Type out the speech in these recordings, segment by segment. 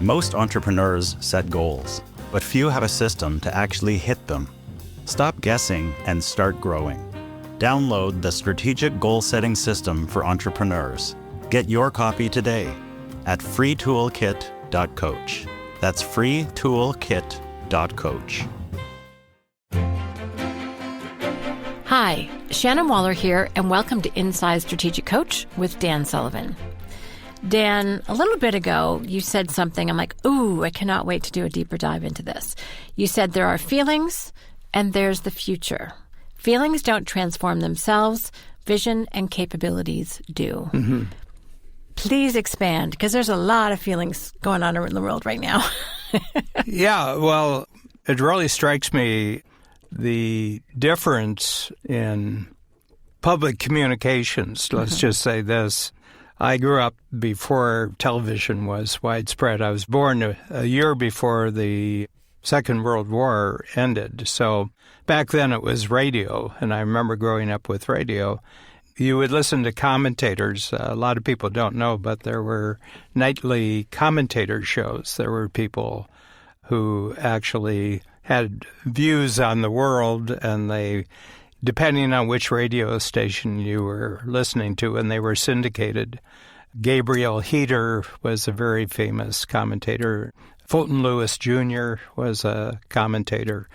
Most entrepreneurs set goals, but few have a system to actually hit them. Stop guessing and start growing. Download the Strategic Goal Setting System for Entrepreneurs. Get your copy today at freetoolkit.coach. That's freetoolkit.coach. Hi, Shannon Waller here, and welcome to Inside Strategic Coach with Dan Sullivan. Dan, a little bit ago, you said something. I'm like, ooh, I cannot wait to do a deeper dive into this. You said there are feelings and there's the future. Feelings don't transform themselves. Vision and capabilities do. Mm-hmm. Please expand, because there's a lot of feelings going on in the world right now. Yeah, well, it really strikes me the difference in public communications. Let's just say this. I grew up before television was widespread. I was born a year before the Second World War ended. So back then it was radio, and I remember growing up with radio. You would listen to commentators. A lot of people don't know, but there were nightly commentator shows. There were people who actually had views on the world, and they, depending on which radio station you were listening to, and they were syndicated. Gabriel Heater was a very famous commentator. Fulton Lewis Jr. was a commentator.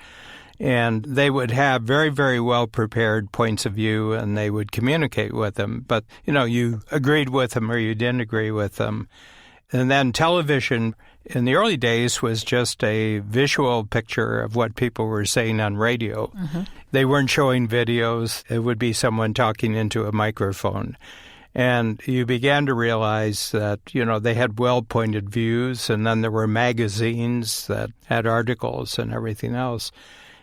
And they would have very, very well-prepared points of view, and they would communicate with them. But, you agreed with them or you didn't agree with them. And then television in the early days was just a visual picture of what people were saying on radio. Mm-hmm. They weren't showing videos. It would be someone talking into a microphone. And you began to realize that, they had well-pointed views, and then there were magazines that had articles and everything else.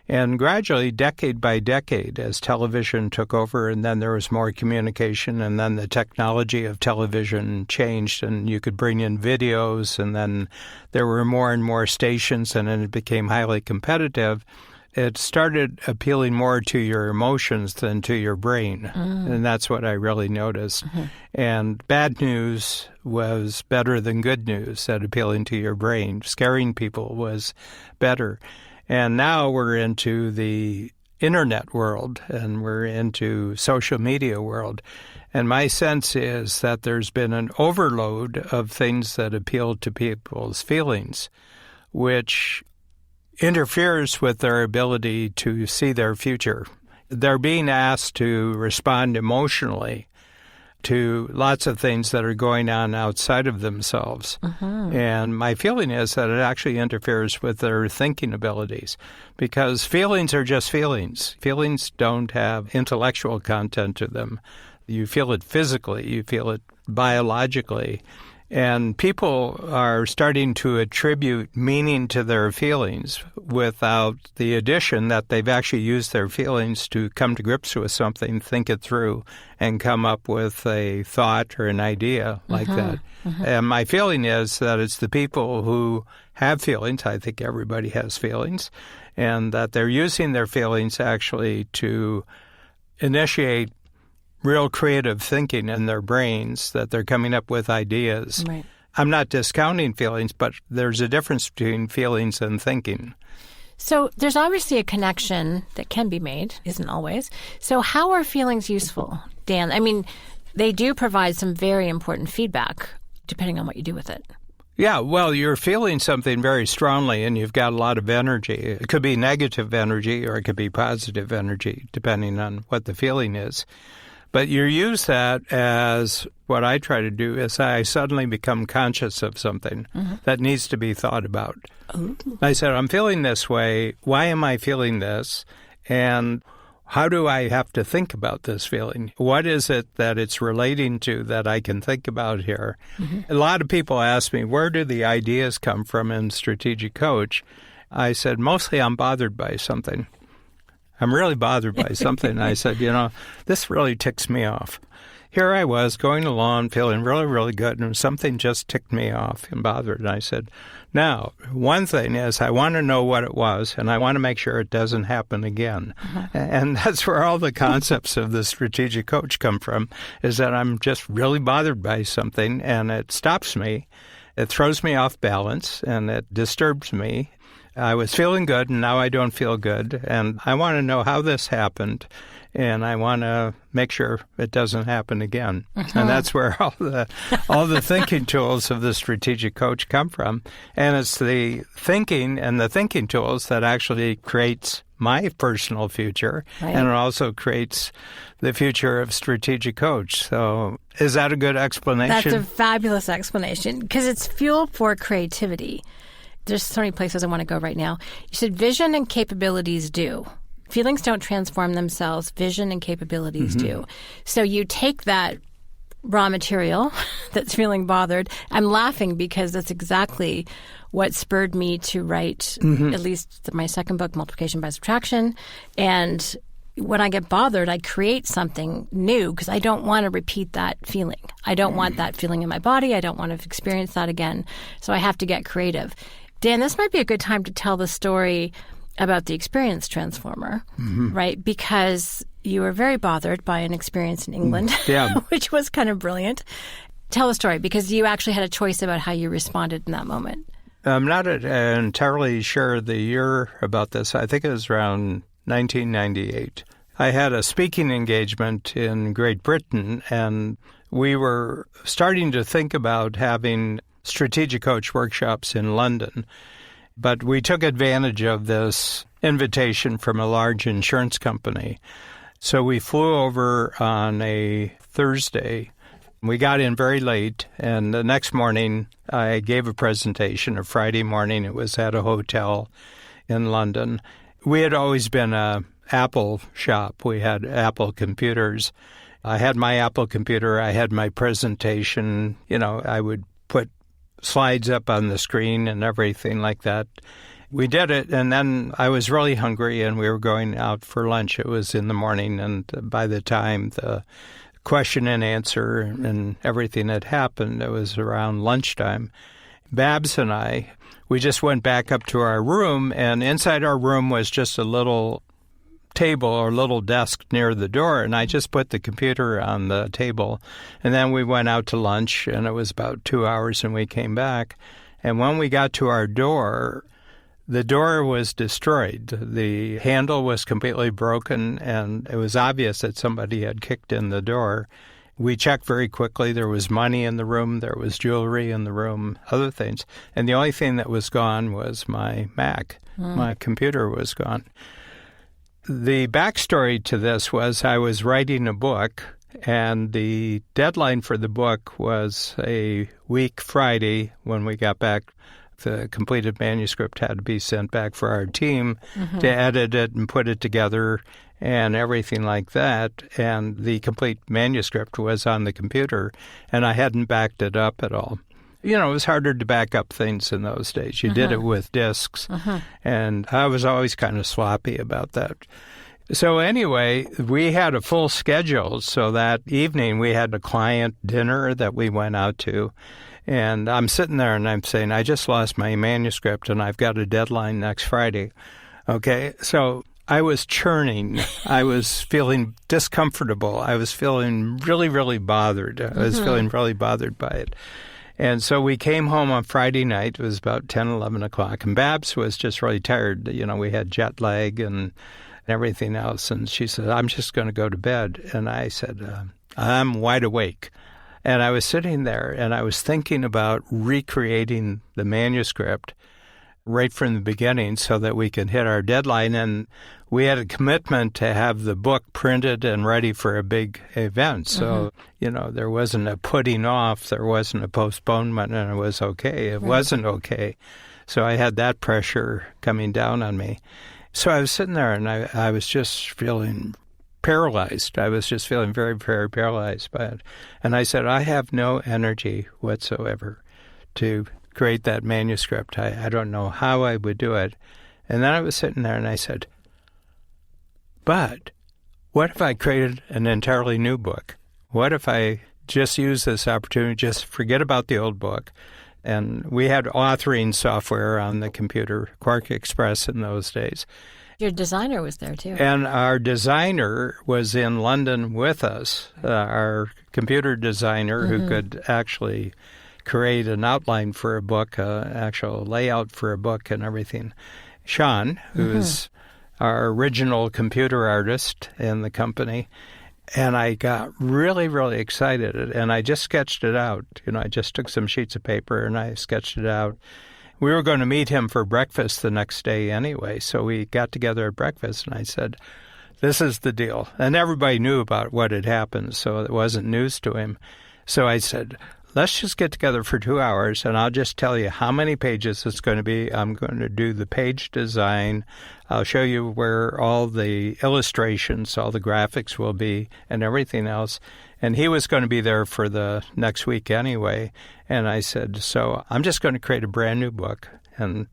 And gradually, decade by decade, as television took over, and then there was more communication, and then the technology of television changed, and you could bring in videos, and then there were more and more stations, and then it became highly competitive. It started appealing more to your emotions than to your brain, and that's what I really noticed. Mm-hmm. And bad news was better than good news at appealing to your brain. Scaring people was better. And now we're into the internet world, and we're into social media world. And my sense is that there's been an overload of things that appeal to people's feelings, which interferes with their ability to see their future. They're being asked to respond emotionally to lots of things that are going on outside of themselves. Mm-hmm. And my feeling is that it actually interferes with their thinking abilities, because feelings are just feelings. Feelings don't have intellectual content to them. You feel it physically, you feel it biologically. And people are starting to attribute meaning to their feelings without the addition that they've actually used their feelings to come to grips with something, think it through, and come up with a thought or an idea like that. Mm-hmm. And my feeling is that it's the people who have feelings, I think everybody has feelings, and that they're using their feelings actually to initiate real creative thinking in their brains, that they're coming up with ideas. Right. I'm not discounting feelings, but there's a difference between feelings and thinking. So there's obviously a connection that can be made, isn't always. So how are feelings useful, Dan? I mean, they do provide some very important feedback, depending on what you do with it. Yeah, well, you're feeling something very strongly, and you've got a lot of energy. It could be negative energy, or it could be positive energy, depending on what the feeling is. But you use that as, what I try to do is I suddenly become conscious of something that needs to be thought about. Ooh. I said, I'm feeling this way. Why am I feeling this? And how do I have to think about this feeling? What is it that it's relating to that I can think about here? Mm-hmm. A lot of people ask me, where do the ideas come from in Strategic Coach? I said, mostly I'm bothered by something. I'm really bothered by something. I said, this really ticks me off. Here I was going along feeling really, really good, and something just ticked me off and bothered. And I said, now, one thing is I want to know what it was, and I want to make sure it doesn't happen again. Uh-huh. And that's where all the concepts of the strategic coach come from, is that I'm just really bothered by something, and it stops me. It throws me off balance, and it disturbs me. I was feeling good, and now I don't feel good, and I want to know how this happened, and I want to make sure it doesn't happen again. And that's where all the thinking tools of the strategic coach come from. And it's the thinking and the thinking tools that actually creates my personal future, right. And it also creates the future of strategic coach. So is that a good explanation? That's a fabulous explanation because it's fuel for creativity. There's so many places I want to go right now. You said vision and capabilities do. Feelings don't transform themselves. Vision and capabilities do. So you take that raw material that's feeling bothered. I'm laughing because that's exactly what spurred me to write at least my second book, Multiplication by Subtraction. And when I get bothered, I create something new because I don't want to repeat that feeling. I don't want that feeling in my body. I don't want to experience that again. So I have to get creative. Dan, this might be a good time to tell the story about the experience transformer, right? Because you were very bothered by an experience in England, which was kind of brilliant. Tell the story because you actually had a choice about how you responded in that moment. I'm not entirely sure the year about this. I think it was around 1998. I had a speaking engagement in Great Britain, and we were starting to think about having strategic coach workshops in London. But we took advantage of this invitation from a large insurance company. So we flew over on a Thursday. We got in very late, and the next morning I gave a presentation. A Friday morning, it was at a hotel in London. We had always been a Apple shop. We had Apple computers. I had my Apple computer. I had my presentation. I would put slides up on the screen and everything like that. We did it, and then I was really hungry, and we were going out for lunch. It was in the morning, and by the time the question and answer and everything had happened, it was around lunchtime. Babs and I, we just went back up to our room, and inside our room was just a little table or little desk near the door, and I just put the computer on the table. And then we went out to lunch, and it was about 2 hours, and we came back. And when we got to our door, the door was destroyed. The handle was completely broken, and it was obvious that somebody had kicked in the door. We checked very quickly. There was money in the room. There was jewelry in the room, other things. And the only thing that was gone was my Mac. My computer was gone. The backstory to this was I was writing a book, and the deadline for the book was a week Friday when we got back. The completed manuscript had to be sent back for our team to edit it and put it together and everything like that. And the complete manuscript was on the computer, and I hadn't backed it up at all. It was harder to back up things in those days. You did it with discs, and I was always kind of sloppy about that. So anyway, we had a full schedule. So that evening we had a client dinner that we went out to. And I'm sitting there and I'm saying, I just lost my manuscript and I've got a deadline next Friday. Okay, so I was churning. I was feeling discomfortable. I was feeling really, really bothered. I was feeling really bothered by it. And so we came home on Friday night. It was about 10, 11 o'clock. And Babs was just really tired. We had jet lag and everything else. And she said, I'm just going to go to bed. And I said, I'm wide awake. And I was sitting there and I was thinking about recreating the manuscript right from the beginning so that we could hit our deadline. And we had a commitment to have the book printed and ready for a big event. So, there wasn't a putting off, there wasn't a postponement, and it was okay. It wasn't okay. So I had that pressure coming down on me. So I was sitting there and I was just feeling paralyzed. I was just feeling very, very paralyzed by it. And I said, I have no energy whatsoever to create that manuscript. I don't know how I would do it. And then I was sitting there and I said, but what if I created an entirely new book? What if I just use this opportunity, just forget about the old book? And we had authoring software on the computer, Quark Express in those days. Your designer was there, too. And our designer was in London with us, our computer designer who could actually create an outline for a book, actual layout for a book and everything. Sean, who's our original computer artist in the company, and I got really, really excited, and I just sketched it out. I just took some sheets of paper and I sketched it out. We were going to meet him for breakfast the next day anyway, so we got together at breakfast, and I said, this is the deal. And everybody knew about what had happened, so it wasn't news to him. So I said, let's just get together for 2 hours, and I'll just tell you how many pages it's going to be. I'm going to do the page design. I'll show you where all the illustrations, all the graphics will be, and everything else. And he was going to be there for the next week anyway. And I said, so I'm just going to create a brand new book. And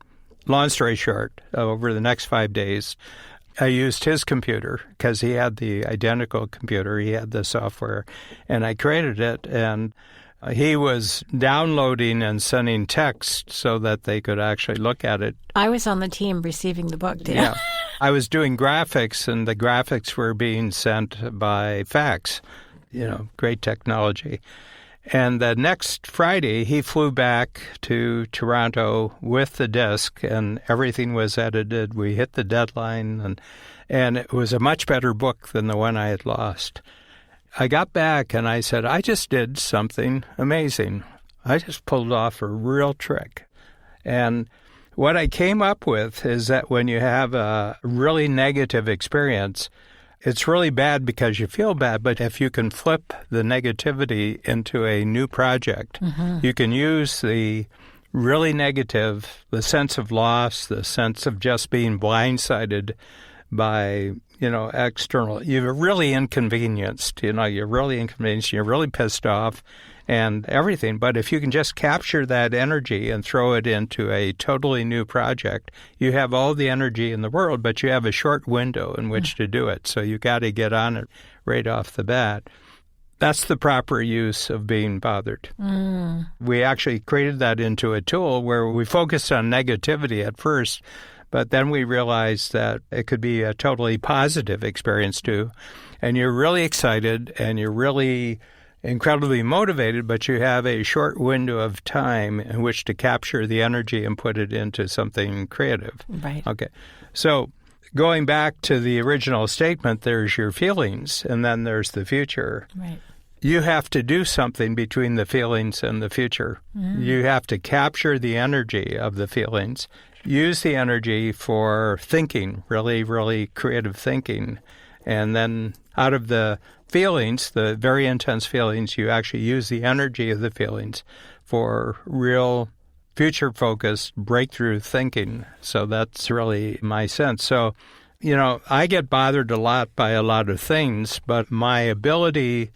long story short, over the next 5 days, I used his computer because he had the identical computer. He had the software. And I created it, and he was downloading and sending text so that they could actually look at it. I was on the team receiving the book, Dan. Yeah. I was doing graphics, and the graphics were being sent by fax. Great technology. And the next Friday, he flew back to Toronto with the disc, and everything was edited. We hit the deadline, and it was a much better book than the one I had lost. I got back, and I said, I just did something amazing. I just pulled off a real trick. And what I came up with is that when you have a really negative experience, it's really bad because you feel bad, but if you can flip the negativity into a new project, you can use the really negative, the sense of loss, the sense of just being blindsided by, external. You're really inconvenienced, you're really pissed off and everything. But if you can just capture that energy and throw it into a totally new project, you have all the energy in the world, but you have a short window in which to do it. So you got to get on it right off the bat. That's the proper use of being bothered. We actually created that into a tool where we focused on negativity at first, but then we realized that it could be a totally positive experience too. And you're really excited and you're really incredibly motivated, but you have a short window of time in which to capture the energy and put it into something creative. Right. Okay. So going back to the original statement, there's your feelings, and then there's the future. Right. You have to do something between the feelings and the future. You have to capture the energy of the feelings, use the energy for thinking, really, really creative thinking, and then out of the feelings, the very intense feelings, you actually use the energy of the feelings for real future-focused breakthrough thinking. So that's really my sense. So, I get bothered a lot by a lot of things, but my ability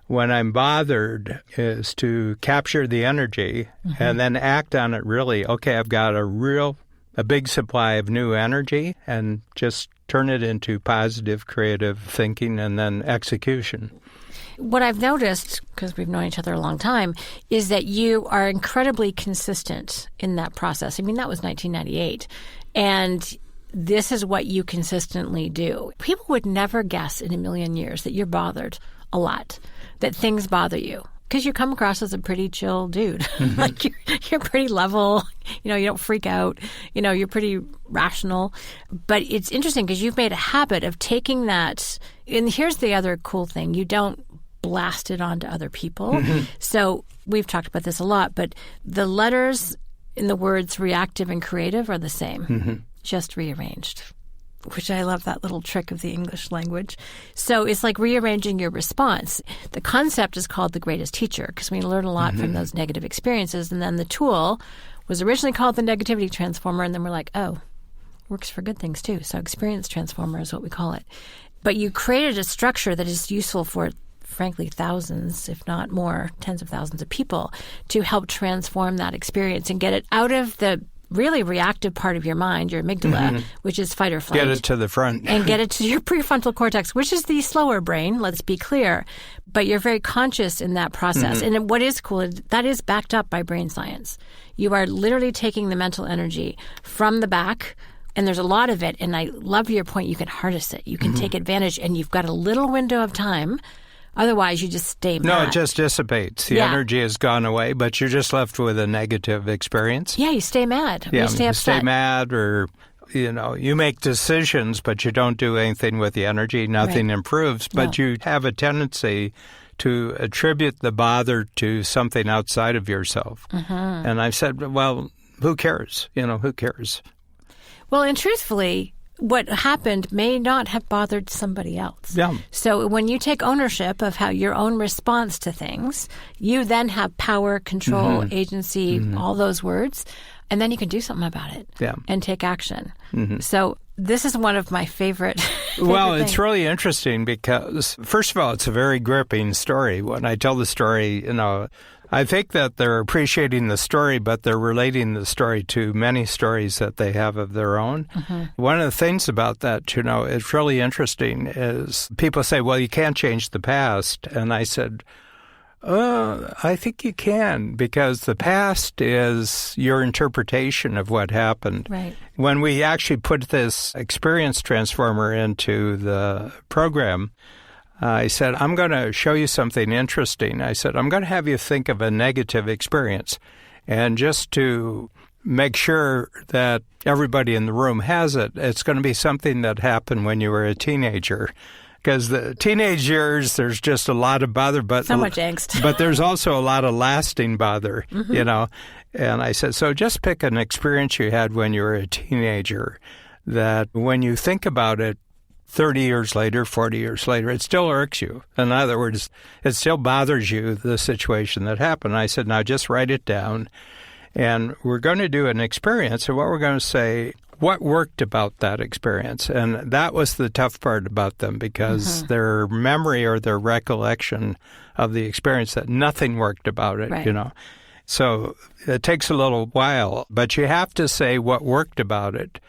when I'm bothered is to capture the energy and then act on it really. Okay, I've got a big supply of new energy, and just turn it into positive, creative thinking and then execution. What I've noticed, because we've known each other a long time, is that you are incredibly consistent in that process. I mean, that was 1998. And this is what you consistently do. People would never guess in a million years that you're bothered a lot, that things bother you. Because you come across as a pretty chill dude. Like you're pretty level, you don't freak out, you're pretty rational. But it's interesting because you've made a habit of taking that, and here's the other cool thing, you don't blast it onto other people. So we've talked about this a lot, but the letters in the words reactive and creative are the same, just rearranged. Which I love that little trick of the English language. So it's like rearranging your response. The concept is called the greatest teacher because we learn a lot from those negative experiences. And then the tool was originally called the negativity transformer. And then we're like, oh, works for good things too. So experience transformer is what we call it. But you created a structure that is useful for, frankly, thousands, if not more, tens of thousands of people to help transform that experience and get it out of the really reactive part of your mind, your amygdala, which is fight or flight. Get it to the front. And get it to your prefrontal cortex, which is the slower brain, let's be clear. But you're very conscious in that process. And what is cool, that is backed up by brain science. You are literally taking the mental energy from the back, and there's a lot of it. And I love your point, you can harness it. You can take advantage, and you've got a little window of time Otherwise, you just stay mad. No, it just dissipates. The energy has gone away, but you're just left with a negative experience. Yeah, you stay mad. Yeah, you stay upset. You stay mad, or, you make decisions, but you don't do anything with the energy. Nothing improves, but you have a tendency to attribute the bother to something outside of yourself. And I've said, well, who cares? Who cares? Well, and truthfully, what happened may not have bothered somebody else. Yeah. So when you take ownership of how your own response to things, you then have power, control, agency, all those words, and then you can do something about it and take action. So this is one of my favorite Well, things. It's really interesting because, first of all, it's a very gripping story. When I tell the story, I think that they're appreciating the story, but they're relating the story to many stories that they have of their own. One of the things about that, it's really interesting is people say, well, you can't change the past. And I said, I think you can, because the past is your interpretation of what happened. Right. When we actually put this experience transformer into the program, I said, I'm going to show you something interesting. I said, I'm going to have you think of a negative experience. And just to make sure that everybody in the room has it, it's going to be something that happened when you were a teenager. Because the teenage years, there's just a lot of bother. But so much angst. But there's also a lot of lasting bother, And I said, so just pick an experience you had when you were a teenager that when you think about it, 30 years later, 40 years later, it still irks you. In other words, it still bothers you, the situation that happened. I said, now just write it down. And we're going to do an experience. And what we're going to say, what worked about that experience? And that was the tough part about them, because their memory or their recollection of the experience, that nothing worked about it, So it takes a little while, but you have to say what worked about it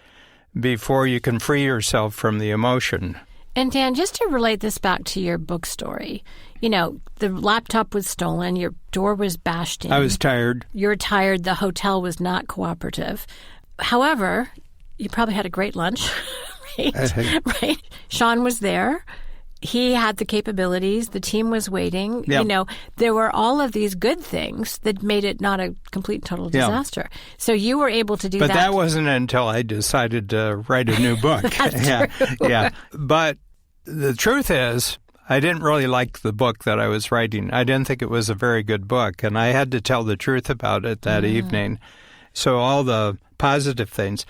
before you can free yourself from the emotion. And Dan, just to relate this back to your book story, the laptop was stolen, your door was bashed in. I was tired. You were tired, the hotel was not cooperative. However, you probably had a great lunch, right? Sean was there. He had the capabilities. The team was waiting. Yep. There were all of these good things that made it not a complete total disaster. So you were able to do that. But that wasn't until I decided to write a new book. That's true. Yeah. But the truth is, I didn't really like the book that I was writing. I didn't think it was a very good book, and I had to tell the truth about it that evening. So all the positive things.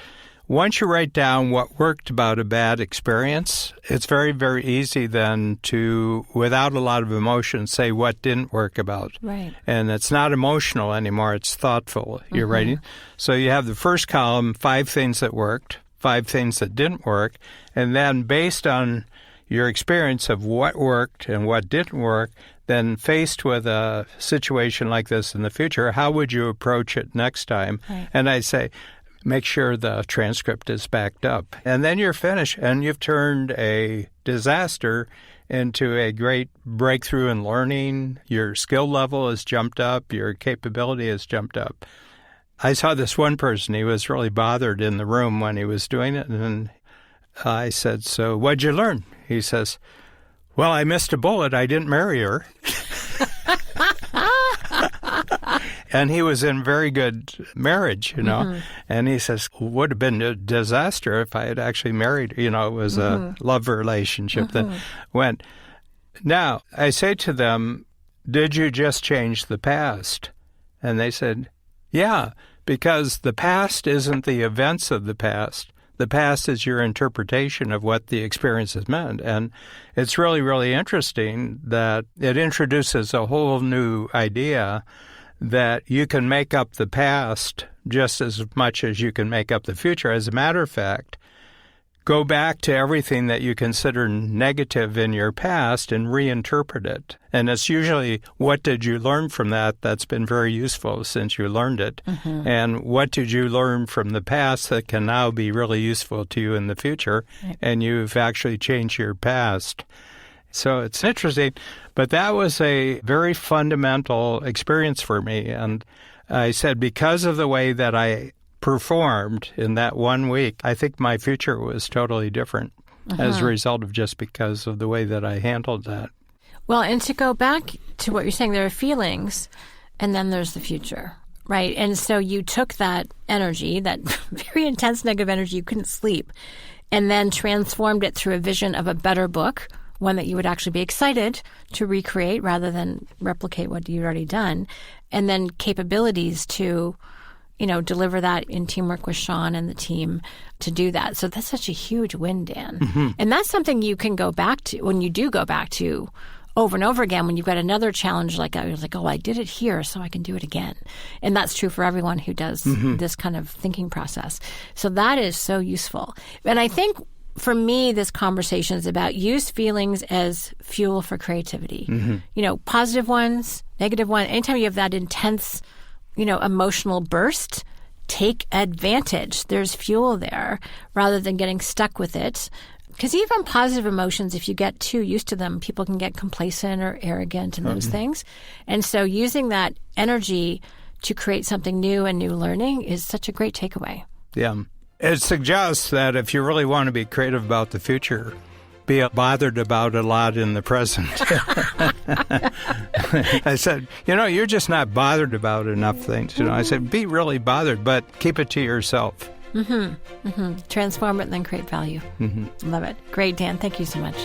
Once you write down what worked about a bad experience, it's very, very easy then to, without a lot of emotion, say what didn't work about. Right. And it's not emotional anymore, it's thoughtful. You're writing. So you have the first column, 5 things that worked, 5 things that didn't work, and then based on your experience of what worked and what didn't work, then faced with a situation like this in the future, how would you approach it next time? Right. And I say, make sure the transcript is backed up. And then you're finished, and you've turned a disaster into a great breakthrough in learning. Your skill level has jumped up. Your capability has jumped up. I saw this one person, he was really bothered in the room when he was doing it, and I said, so what'd you learn? He says, well, I missed a bullet. I didn't marry her. And he was in very good marriage, And he says, would have been a disaster if I had actually married. It was a love relationship that went. Now, I say to them, did you just change the past? And they said, yeah, because the past isn't the events of the past. The past is your interpretation of what the experience has meant. And it's really, really interesting that it introduces a whole new idea that you can make up the past just as much as you can make up the future. As a matter of fact, go back to everything that you consider negative in your past and reinterpret it. And it's usually, what did you learn from that that's been very useful since you learned it? And what did you learn from the past that can now be really useful to you in the future? Right. And you've actually changed your past. So it's interesting, but that was a very fundamental experience for me. And I said, because of the way that I performed in that 1 week, I think my future was totally different as a result of just because of the way that I handled that. Well, and to go back to what you're saying, there are feelings and then there's the future, right? And so you took that energy, that very intense negative energy, you couldn't sleep, and then transformed it through a vision of a better book, one that you would actually be excited to recreate rather than replicate what you've already done, and then capabilities to, deliver that in teamwork with Sean and the team to do that. So that's such a huge win, Dan. Mm-hmm. And that's something you can go back to when you do go back to over and over again when you've got another challenge like that. You're like, I did it here, so I can do it again. And that's true for everyone who does this kind of thinking process. So that is so useful. And I think for me, this conversation is about use feelings as fuel for creativity. Mm-hmm. Positive ones, negative ones. Anytime you have that intense, emotional burst, take advantage. There's fuel there rather than getting stuck with it. Because even positive emotions, if you get too used to them, people can get complacent or arrogant and those things. And so using that energy to create something new and new learning is such a great takeaway. Yeah. It suggests that if you really want to be creative about the future, be bothered about a lot in the present. I said, you're just not bothered about enough things. I said, be really bothered, but keep it to yourself. Transform it and then create value. Love it. Great, Dan. Thank you so much.